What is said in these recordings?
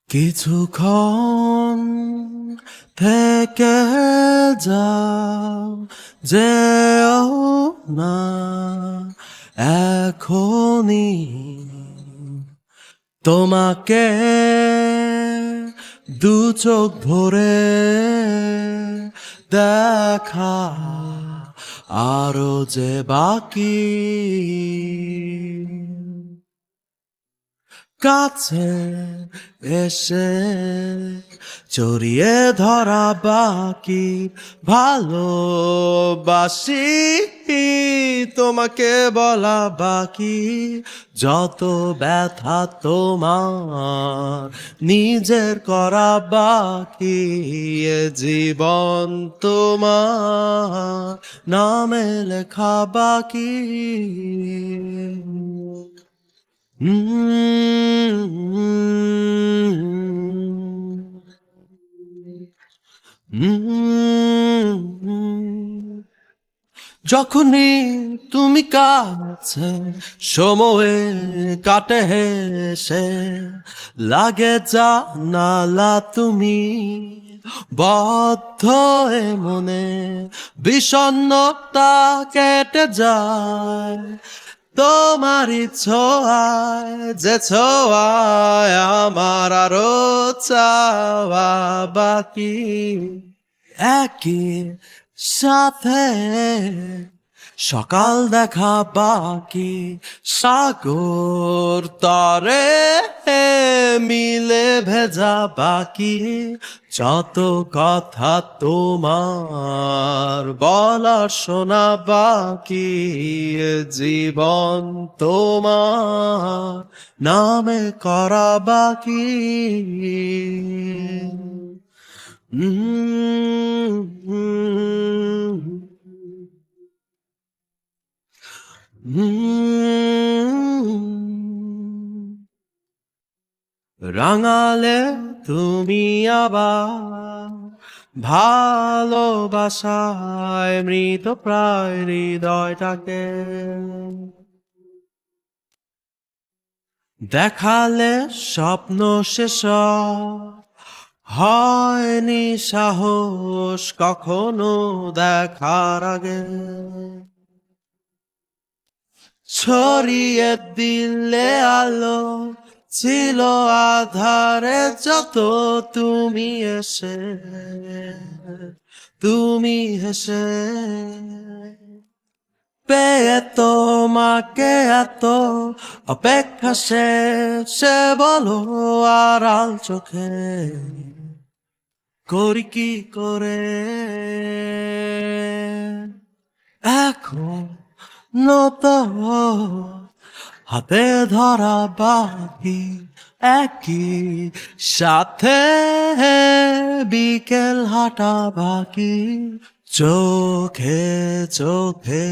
কিছুক্ষণ থেকে যাও, যেও না এখনই, তোমাকে দু চোখ ভরে দেখা আরো যে বাকি। কাছে এসে জড়িয়ে ধরা বাকি, ভালোবাসি তোমাকে বলা বাকি। যত ব্যথা তোমার নিজের করা বাকি, এ জীবন তোমার নামে লেখা বাকি। যখনই তুমি কাছে, সময়ে কাটে হেসে, লাগে জানালা তুমি বদ্ধ এ মনে, বিষণ্ণতা কেটে যায় তোমারই ছোঁয়ায়, যে ছোঁয়ায় আমার আরো চাওয়া বাকি। একই সাথে সকাল দেখা বাকি, সাগর তরে মিলে ভেজা বাকি। যত কথা তোমার বলার শোনা বাকি, জীবন তোমার নামে করা বাকি। রাঙালে তুমি আবার ভালোবাসায় মৃত প্রায় হৃদয়টাকে, দেখালে স্বপ্ন শেষ হয়নি সাহস কখনো দেখার আগে। ছড়িয়ে দিলে আলো ছিল আধারে, যত তুমি এসে তুমি হেসে পেয়ে তোমাকে এত অপেক্ষা শেষে বলো আড়াল চোখে করি কি করে। এখন নত হাতে ধরা বাকি, একই সাথে বিকেল হাঁটা বাকি। চোখে চোখে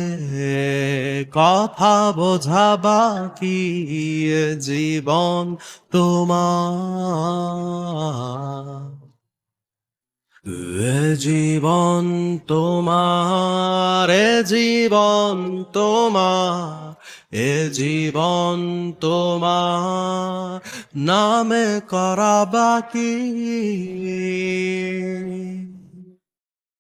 কথা বোঝা বাকি, জীবন তোমার, এ জীবন তোমার, এ জীবন তোমার, এ জীবন তোমার নামে করা বাকি।